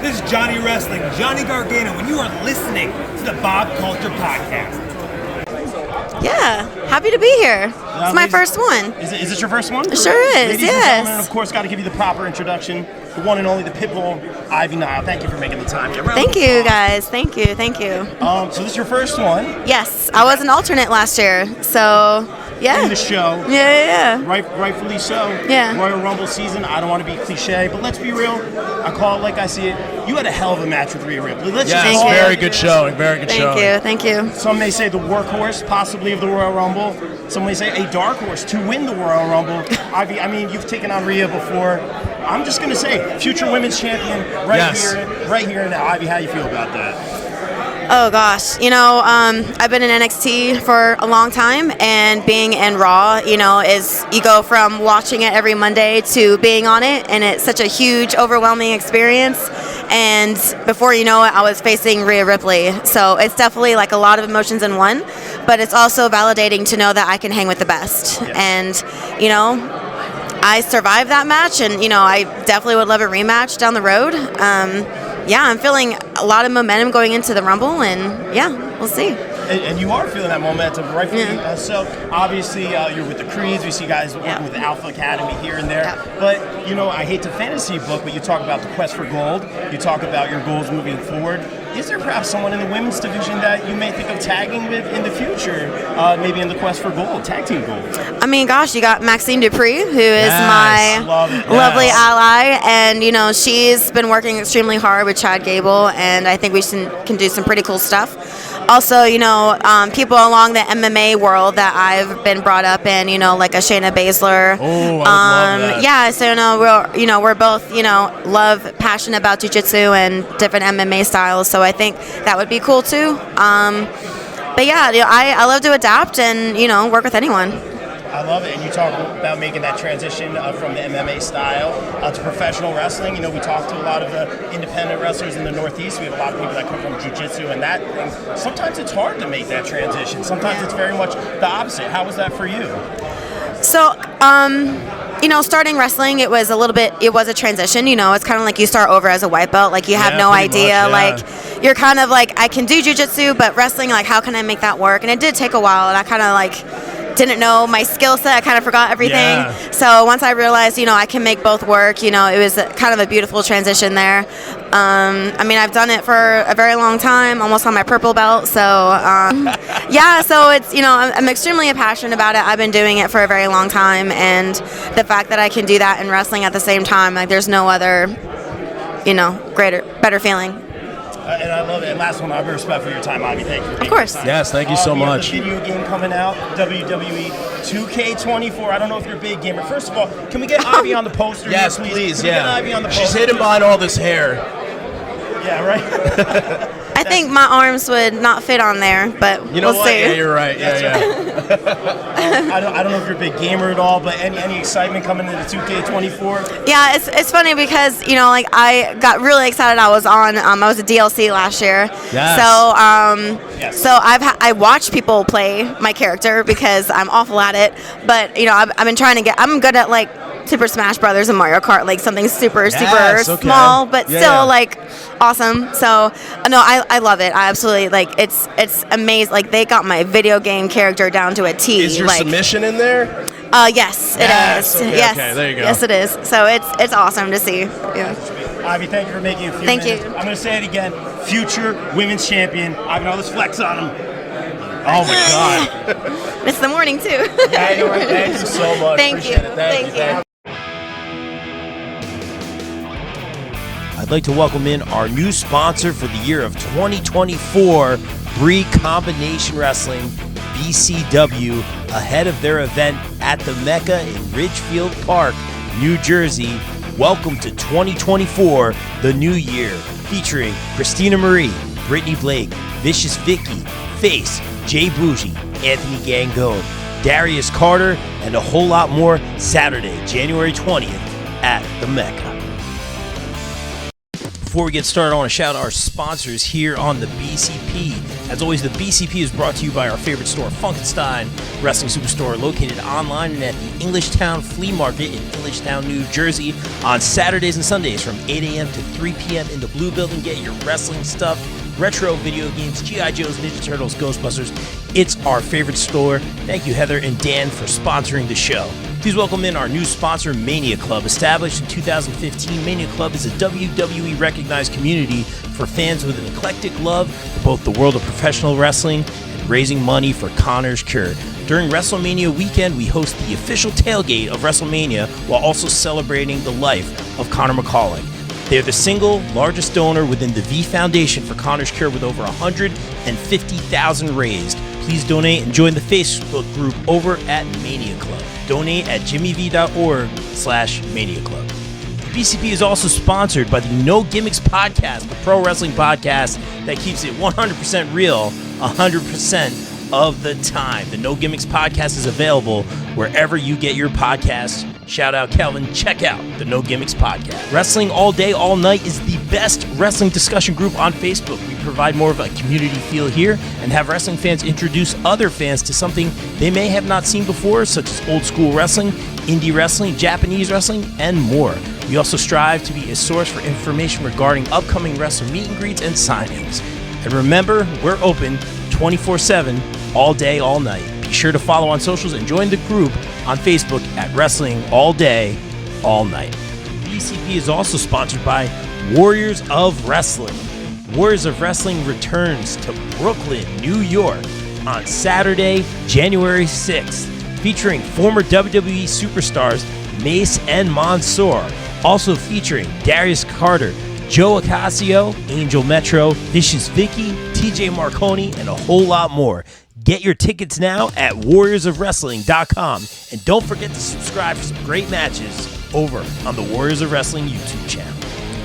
This is Johnny Wrestling, Johnny Gargano, and you are listening to the Bob Culture Podcast. Yeah, happy to be here. It's my first one. Is it your first one? It sure is, Ladies and gentlemen, of course, got to give you the proper introduction. The one and only, the Pitbull, Ivy Nile. Thank you for making the time. Thank you, guys. Thank you. So this is your first one? Yes, I was an alternate last year, so yeah. In the show. Yeah. Rightfully so. Yeah. Royal Rumble season. I don't want to be cliche, but let's be real. I call it like I see it. You had a hell of a match with Rhea Ripley. Very good showing. Thank you. Some may say the workhorse, possibly, of the Royal Rumble. Some may say a dark horse to win the Royal Rumble. Ivy, I mean, you've taken on Rhea before. I'm just going to say, future women's champion right here and now. Ivy, how do you feel about that? Oh gosh, I've been in NXT for a long time, and being in Raw, is you go from watching it every Monday to being on it, and it's such a huge, overwhelming experience. And before you know it, I was facing Rhea Ripley, so it's definitely like a lot of emotions in one. But it's also validating to know that I can hang with the best, and I survived that match, and I definitely would love a rematch down the road. I'm feeling a lot of momentum going into the Rumble, and we'll see. And you are feeling that momentum, rightfully so. Obviously, you're with the Creeds. We see guys working with the Alpha Academy here and there. Yeah. But, I hate to fantasy book, but you talk about the quest for gold. You talk about your goals moving forward. Is there perhaps someone in the women's division that you may think of tagging with in the future, maybe in the quest for gold, tag team gold? I mean, gosh, you got Maxine Dupree, who is my lovely ally, and, she's been working extremely hard with Chad Gable, and I think we can do some pretty cool stuff. Also, people along the MMA world that I've been brought up in, like a Shayna Baszler. Oh, I would love that. Yeah, so we're both, passionate about jiu-jitsu and different MMA styles, so I think that would be cool too. But yeah, I love to adapt and, work with anyone. I love it. And you talk about making that transition from the MMA style to professional wrestling. We talk to a lot of the independent wrestlers in the Northeast. We have a lot of people that come from jiu-jitsu and that. And sometimes it's hard to make that transition. Sometimes it's very much the opposite. How was that for you? So, starting wrestling, it was a transition, it's kind of like you start over as a white belt, like you have no idea, you're kind of like, I can do jiu-jitsu, but wrestling, like, how can I make that work? And it did take a while, and I kind of, didn't know my skill set. I kind of forgot everything. Yeah. So once I realized, I can make both work, it was kind of a beautiful transition there. I've done it for a very long time, almost on my purple belt. So, so it's, I'm extremely passionate about it. I've been doing it for a very long time. And the fact that I can do that in wrestling at the same time, like, there's no other, better feeling. And I love it. And last one, I have respect for your time, Ivy. Thank you. Of course. Yes, thank you so much. We have the video game coming out, WWE2K24. I don't know if you're a big gamer. First of all, can we get Ivy on the poster? Yes, please. Can we get Ivy on the poster? She's hidden behind all this hair. Yeah, right. I think my arms would not fit on there, but we'll see. Yeah, you're right. I don't know if you're a big gamer at all, but any excitement coming into 2K24? Yeah, it's funny because I got really excited. I was a DLC last year. Yes. So I watch people play my character because I'm awful at it, but I've been trying to I'm good at Super Smash Brothers and Mario Kart, like something super small, but still awesome. So no, I love it. I absolutely it's amazing. Like, they got my video game character down to a T. Is your submission in there? Yes, it is. Okay, yes, okay, there you go. Yes, it is. So it's awesome to see. Yeah. Ivy, thank you for making a few Thank minutes. you. I'm going to say it again. Future women's champion. Ivy, let's flex on him. Oh my God. It's the morning too. Yeah, I know, right? Thank you so much. Thank you. Thank you. I'd like to welcome in our new sponsor for the year of 2024, Bree Combination Wrestling, BCW, ahead of their event at the Mecca in Ridgefield Park, New Jersey. Welcome to 2024, the new year, featuring Christina Marie, Brittany Blake, Vicious Vicky, Face, Jay Bougie, Anthony Gangone, Darius Carter, and a whole lot more Saturday, January 20th at the Mecca. Before we get started, I want to shout out our sponsors here on the BCP. As always, the BCP is brought to you by our favorite store, Funkenstein Wrestling Superstore, located online and at the Englishtown Flea Market in Englishtown, New Jersey, on Saturdays and Sundays from 8 a.m. to 3 p.m. in the Blue Building. Get your wrestling stuff, retro video games, G.I. Joes, Ninja Turtles, Ghostbusters. It's our favorite store. Thank you, Heather and Dan, for sponsoring the show. Please welcome in our new sponsor, Mania Club. Established in 2015, Mania Club is a WWE recognized community for fans with an eclectic love for both the world of professional wrestling and raising money for Connor's Cure. During WrestleMania weekend, we host the official tailgate of WrestleMania while also celebrating the life of Connor McCauley. They are the single largest donor within the V Foundation for Connor's Cure with over $150,000 raised. Please donate and join the Facebook group over at Mania Club. Donate at jimmyv.org/Mania Club. The BCP is also sponsored by the No Gimmicks Podcast, the pro wrestling podcast that keeps it 100% real 100% of the time. The No Gimmicks Podcast is available wherever you get your podcasts. Shout out Kelvin, check out the No Gimmicks Podcast. Wrestling All Day, All Night is the best wrestling discussion group on Facebook. We provide more of a community feel here and have wrestling fans introduce other fans to something they may have not seen before, such as old school wrestling, indie wrestling, Japanese wrestling, and more. We also strive to be a source for information regarding upcoming wrestling meet and greets and signings. And remember, we're open 24/7, all day, all night. Be sure to follow on socials and join the group on Facebook at Wrestling All Day, All Night. BCP is also sponsored by Warriors of Wrestling. Warriors of Wrestling returns to Brooklyn, New York on Saturday, January 6th, featuring former WWE superstars Mace and Mansoor, also featuring Darius Carter, Joe Acasio, Angel Metro, Vicious Vicky, TJ Marconi, and a whole lot more. Get your tickets now at warriorsofwrestling.com. And don't forget to subscribe for some great matches over on the Warriors of Wrestling YouTube channel.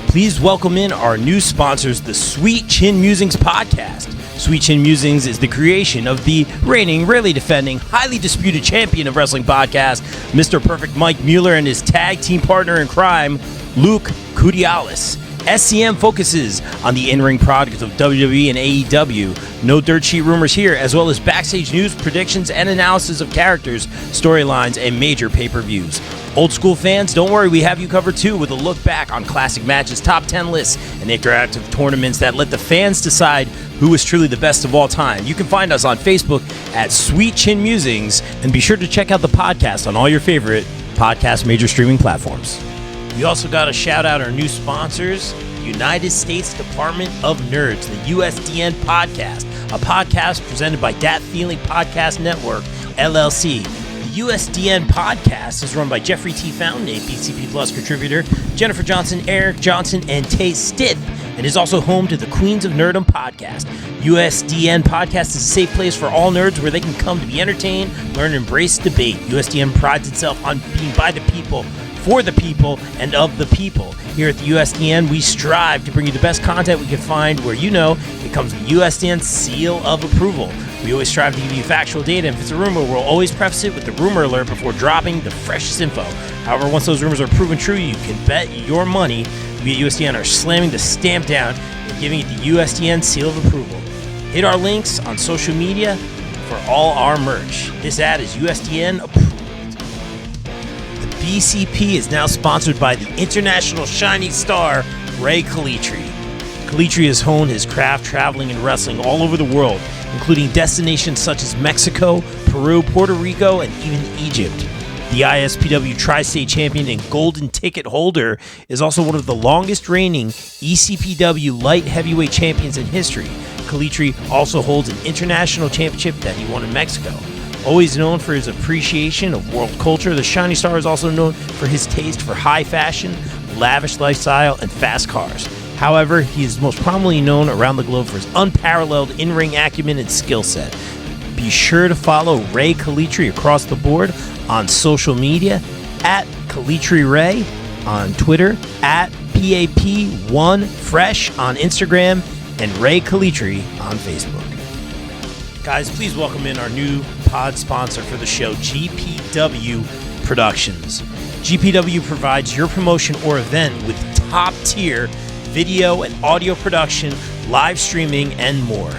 Please welcome in our new sponsors, the Sweet Chin Musings podcast. Sweet Chin Musings is the creation of the reigning, rarely defending, highly disputed champion of wrestling podcast, Mr. Perfect Mike Mueller, and his tag team partner in crime, Luke Kudialis. SCM focuses on the in-ring product of WWE and AEW. No dirt sheet rumors here, as well as backstage news, predictions, and analysis of characters, storylines, and major pay-per-views. Old school fans, don't worry, we have you covered too with a look back on classic matches, top 10 lists, and interactive tournaments that let the fans decide who is truly the best of all time. You can find us on Facebook at Sweet Chin Musings, and be sure to check out the podcast on all your favorite podcast major streaming platforms. We also got to shout out our new sponsors, United States Department of Nerds, the USDN Podcast, a podcast presented by Dat Feeling Podcast Network, LLC. The USDN Podcast is run by Jeffrey T. Fountain, a BCP Plus contributor, Jennifer Johnson, Eric Johnson, and Tay Stitt, and is also home to the Queens of Nerdom podcast. USDN Podcast is a safe place for all nerds where they can come to be entertained, learn, and embrace debate. USDN prides itself on being by the people, for the people, and of the people. Here at the USDN, we strive to bring you the best content we can find where it comes with the USDN seal of approval. We always strive to give you factual data. If it's a rumor, we'll always preface it with the rumor alert before dropping the freshest info. However, once those rumors are proven true, you can bet your money we at USDN are slamming the stamp down and giving it the USDN seal of approval. Hit our links on social media for all our merch. This ad is USDN approved. BCP is now sponsored by the international shining star, Ray Calitri. Calitri has honed his craft traveling and wrestling all over the world, including destinations such as Mexico, Peru, Puerto Rico, and even Egypt. The ISPW Tri-State Champion and Golden Ticket holder is also one of the longest reigning ECPW Light Heavyweight Champions in history. Calitri also holds an international championship that he won in Mexico. Always known for his appreciation of world culture, the Shining Star is also known for his taste for high fashion, lavish lifestyle, and fast cars. However, he is most prominently known around the globe for his unparalleled in-ring acumen and skill set. Be sure to follow Ray Calitri across the board on social media at Calitri Ray on Twitter, at PAP1Fresh on Instagram, and Ray Calitri on Facebook. Guys, please welcome in our new pod sponsor for the show, GPW Productions. GPW provides your promotion or event with top-tier video and audio production, live streaming, and more.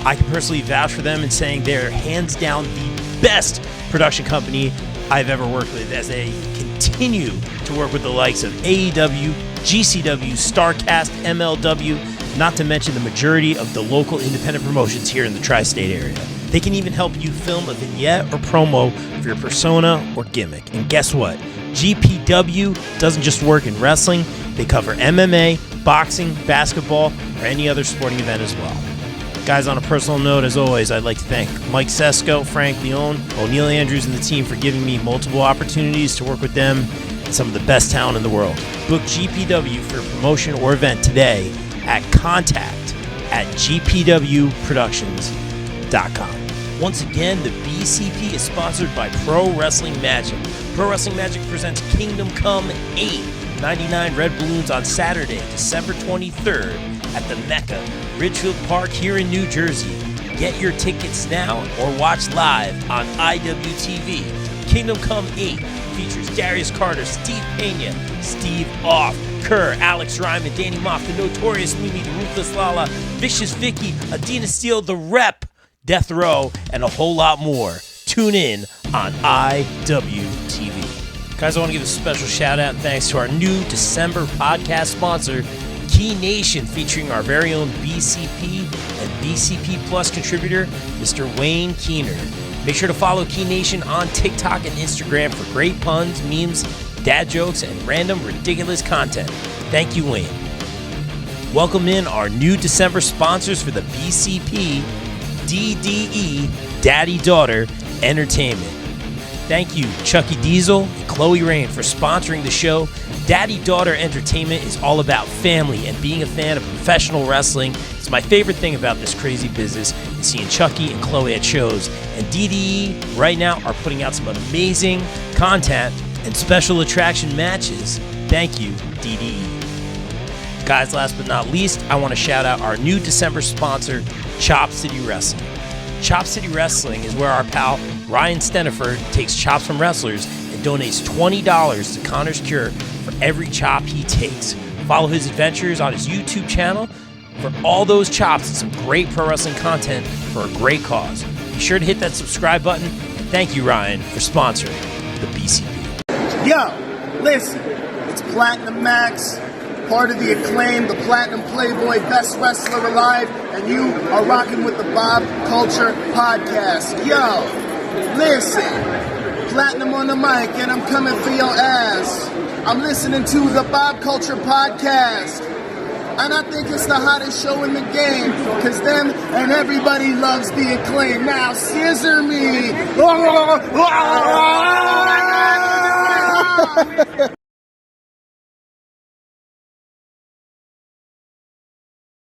I can personally vouch for them in saying they're hands down the best production company I've ever worked with, as they continue to work with the likes of AEW, GCW, StarCast, MLW, not to mention the majority of the local independent promotions here in the tri-state area. They can even help you film a vignette or promo for your persona or gimmick. And guess what? GPW doesn't just work in wrestling. They cover MMA, boxing, basketball, or any other sporting event as well. Guys, on a personal note, as always, I'd like to thank Mike Sesko, Frank Leone, O'Neal Andrews, and the team for giving me multiple opportunities to work with them and some of the best talent in the world. Book GPW for a promotion or event today at contact@gpwproductions.com. Once again, the BCP is sponsored by Pro Wrestling Magic. Pro Wrestling Magic presents Kingdom Come 8, 99 red balloons on Saturday, December 23rd at the Mecca, Ridgefield Park here in New Jersey. Get your tickets now or watch live on IWTV. Kingdom Come 8 features Darius Carter, Steve Pena, Steve Off, Kerr, Alex Ryman, Danny Moff, the Notorious Mimi, the Ruthless Lala, Vicious Vicky, Adina Steele, The Rep, Death Row, and a whole lot more. Tune in on IWTV. Guys, I want to give a special shout out and thanks to our new December podcast sponsor, Key Nation, featuring our very own BCP and BCP Plus contributor, Mr. Wayne Keener. Make sure to follow Key Nation on TikTok and Instagram for great puns, memes, dad jokes, and random ridiculous content. Thank you, Wayne. Welcome in our new December sponsors for the BCP DDE Daddy Daughter Entertainment. Thank you, Chucky Diesel and Chloe Rain, for sponsoring the show. Daddy Daughter Entertainment is all about family and being a fan of professional wrestling. It's my favorite thing about this crazy business is seeing Chucky and Chloe at shows. And DDE right now are putting out some amazing content and special attraction matches. Thank you, DDE. Guys, last but not least, I want to shout out our new December sponsor, Chop City Wrestling. Chop City Wrestling is where our pal Ryan Steniford takes chops from wrestlers and donates $20 to Connor's Cure for every chop he takes. Follow his adventures on his YouTube channel for all those chops and some great pro wrestling content for a great cause. Be sure to hit that subscribe button, and thank you, Ryan, for sponsoring the BCP. Yo, listen, it's Platinum Max, part of the Acclaim, the Platinum Playboy, best wrestler alive, and you are rocking with the Bob Culture Podcast. Yo, listen, Platinum on the mic, and I'm coming for your ass. I'm listening to the Bob Culture Podcast, and I think it's the hottest show in the game, because them and everybody loves the Acclaim. Now, scissor me.